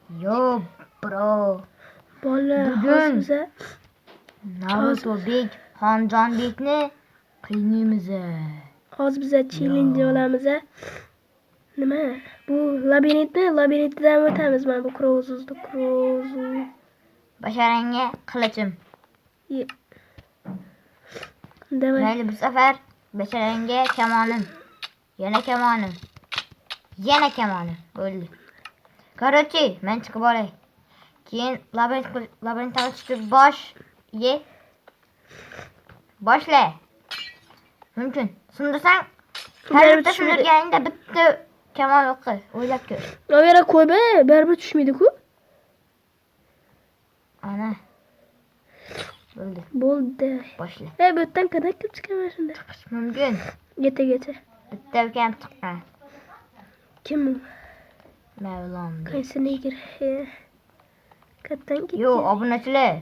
Yo, bro. Bola, Bugun hozir biza Narutobek, Xonjonbekni qiynaymiz. hozir biza challenge olamiz. Nima? Bu labirintdan o'tamiz. Mana bu krozu. Basharangga qilichim. Давай. Mayli, bu safar basharangga kamonim. Yana kamonim. Yana kamonim. Bo'ldi. Короче, men chiqib olay. Keyin labirintdan chiqib boshla. Mumkin. Sindirsang, har bitta sindirganingda bitta kamon o'qi. O'ylab ko'r. O yere koy be. Baribir tushmaydi-ku. Ana. Bo'ldi. Boshla. Bu yerdan qanday kirib chiqaman shunda? Chiqish mumkin. Yetagacha. Bitta ukam chiqqan. Kim u? Mavlon. Qaysi negir? Qayerdan ketdi? Yo, obunachilar.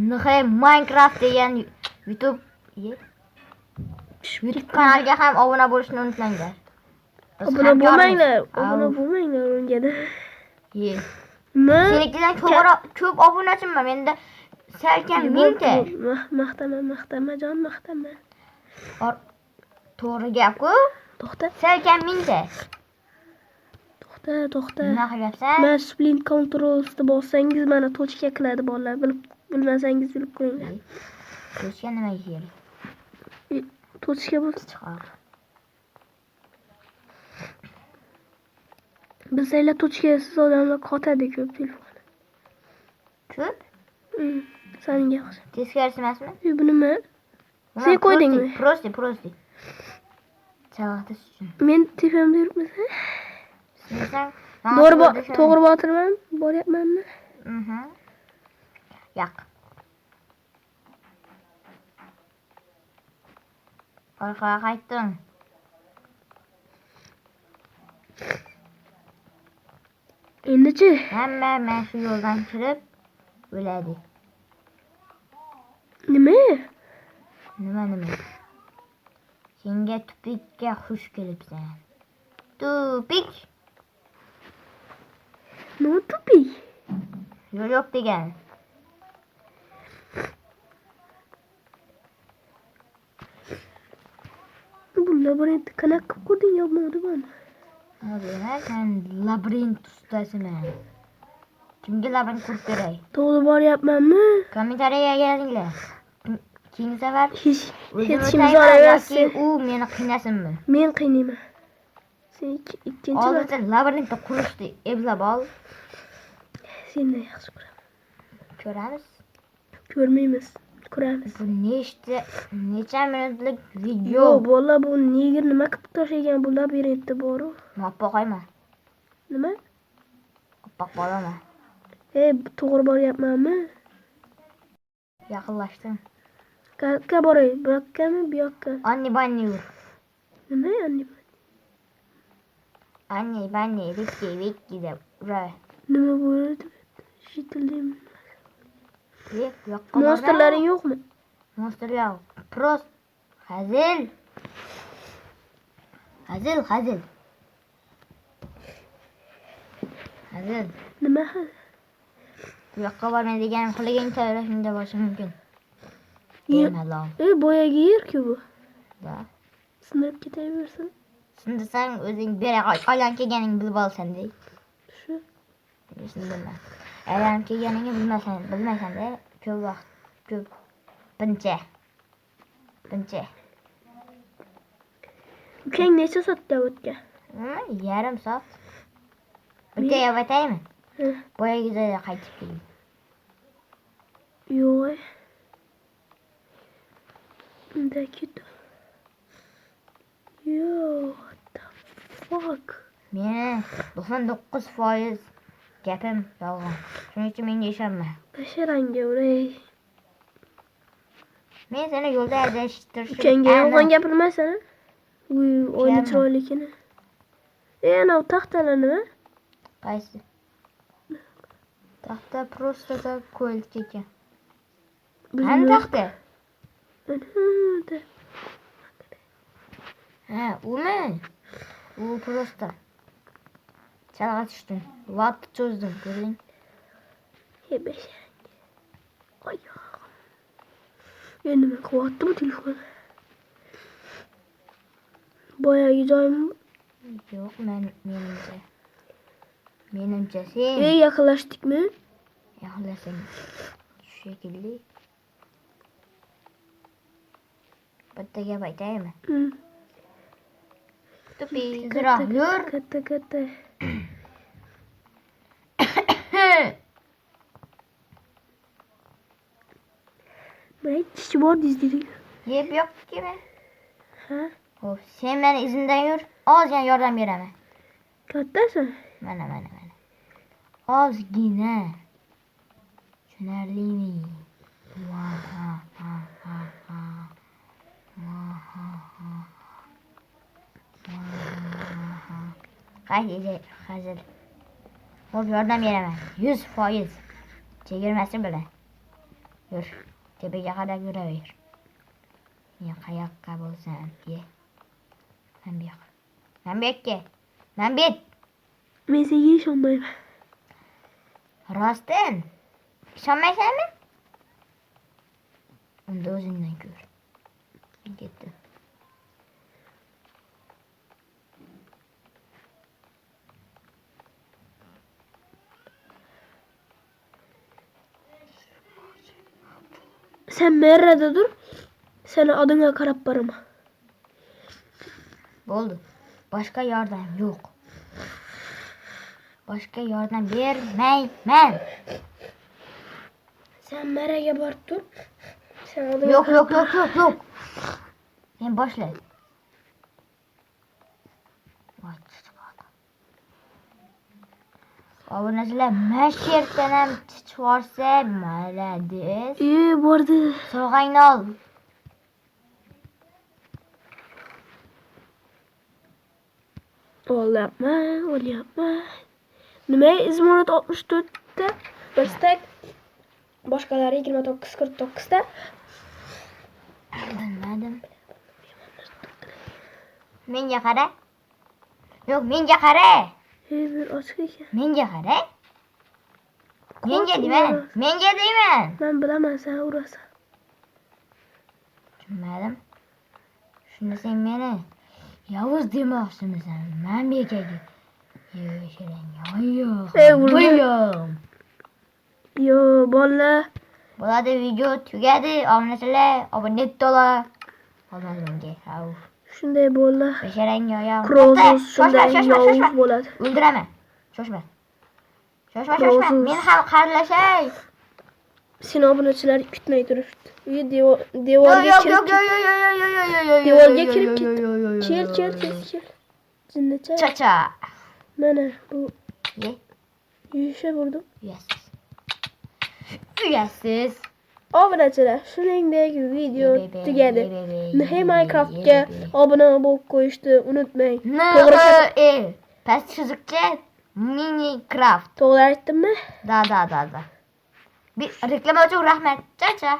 Nixay Minecraft degan YouTube kanaliga ham obuna bo'lishni unutmanglar. Obuna bo'lmanglar unga. Ye. Senikidan ko'p obunachiman. Menda salkam 1000 ta. Maqtama jon, maqtama. To'g'ri gap-ku. To'xta. Salkam 1000 ta. To'xta. Nima qilyapsan? Men sprint controls'ni bossangiz mana tochka qiladi bolalar. Bilmasangiz bilib qo'yinglar. Tochka nima kerak? Tochka bo'lsa chiqar. Bizlar tochkasiz odamlar qotadi ko'p telefon. Ko'p? Senga o'xshab. Teskarisi emasmi? Bu nima? Sen qo'ydingmi? Prosti. Chavaqtish uchun. Men tepamda yuribman. Sen To'g'ri botirman, boryapmanmi? Yo'q. Orqaga qaytdim. Endi-chi? Hamma men shu yo'ldan kirib o'ladi. Nima? Senga tupikka xush kelibsan. Tupik. Nima tupik? Yo'q degan. Bu labirintni qanaqa qilib qurding, yopmadi buni? Demak, sen labirint ustasiman. Kimga labirint qurib beray? To'g'ri boryapmanmi? Kommentariyaga yozinglar. Keyingi safar Hech o'zim kim o'tayman zo'raversin. yoki u meni qiynasinmi? Men qiynayman. Sen ikkinchi bor. Hozir labirintni qurishni eplab ol. Sendan yaxshi ko'raman. Ko'ramiz. Ko'rmaymiz. Ko'ramiz. Bu necha minutlik video? Yo'q, bola bu negir nima qilib tashlagan bu labirintda boru. Moppa qo'yma. Nima? Oppoq bo'lama. To'g'ri boryapmanmi? Yaqinlashdim. Qayerga boray? Bu yoqqami, bu yoqqa? Anni ur. Nima anni? Anni, Vikki deb uray. Nima bo'ldi? Shitildimi? Yo'q. Monsterlaring yo'qmi? Monster yo'q. Prost hazil. Nima hazil? Bu yoqqa bormaydigan qiliging tayyorlashingda bo'lishi mumkin. Boyaga yer-ku bu. Da. Sindirib ketaversin. Sindirsang o'zing bera aylanib kelganingni bilib olsan-da. Shu. Sindirma. Aylanib kelganingni bilmaysan-da. Ko'p vaqt, ko'p pincha. Ukang necha soatda o'tgan? Yarim soat. Bitta yavataymi? Ha. Boyagiga qaytib keling. Yo'q. Unda ketdi. What the fuck? Meni 99% gapim yolg'on. Shuning uchun menga ishonma. Basharangga uray. Men seni yo'lda adashtirishim. Ukangga yolg'on gapirmaysan? O'yini chiroylikini. Ana u taxtalar nima? Qaysi? Taxta просто так qo'yilib ketgan. Qani taxta? Ha, umi? U просто Çalğa düştün. Vat çözdüm. Gördün. Beş. Ay. Kendime kapattı mı telefonu? Bayağı güzel mi? Yok menimce. Menimcesi. Yaklaştık mı? Yaklaşın. Şu şekilde. Battaya battaya mı? Hı. Tupi. Zırah. Kata. Ben hiç var dizdik. Yep yok gibi. Ha? Of, sen beni izinden yürü. Az yani yardım vereme. Kattasan. Bana. Az yine. Şönerliğini. Vaha. Haydi hazır. O yardım vereme. 100%. Çekilmesin bile. Yürü. Tepeye kadar görev. Yak kabul sen diye. Ben bir ki. Ben bir. Mesajı sonmayım. Rastın. Şanmaysan mı? Onu da özünden gör. Gitti. Sen nerede dur? Sana adına karap barama. Oldu. Başka yardım yok. Başka yardım vermem. Sen nereye bar dur? Sen adına Yok. Sen başla. Abonesiyle meşhurtenem çiçvarsa maladiz. İyi bu arada. Sorgayını al. Ol yapma. Nime İzmir'de 64'te destek. Başkaları 29-49'da. Bilmedim. Mince kare. Yok mince kare. Bir açık iki. Mince kare. Mince Korkma. değil mi? Mince değil mi? Ben bilemem sen orası. Bilmedim. Şimdi sen beni Yavuz demezsin sen. Ben bir kere. Buyum. Yo bolla. Bu da video tükedi. Abone et dola. Olmaz önce. Shunday bolla. Beşeren ya. Krozuz shunday yovuz bo'ladi. Öldüreme. Shoshma. Krozuz. Men ham qarlashay. Seni obunachilar kutmay turibdi. Devorga kirib Devorga kirib ketdi. Kel. Jinnicha. Cha. Mana bu Ye. yuyishga vurdim. Uyasiz. Obunachilar, shuningdek video tugadi. Hey Minecraftga obuna bo'lib qo'yishni unutmang. To'g'ri. Past chizikcha Minecraft. To'g'ri aytdimmi? Da. Bir reklama uchun rahmat. Cha.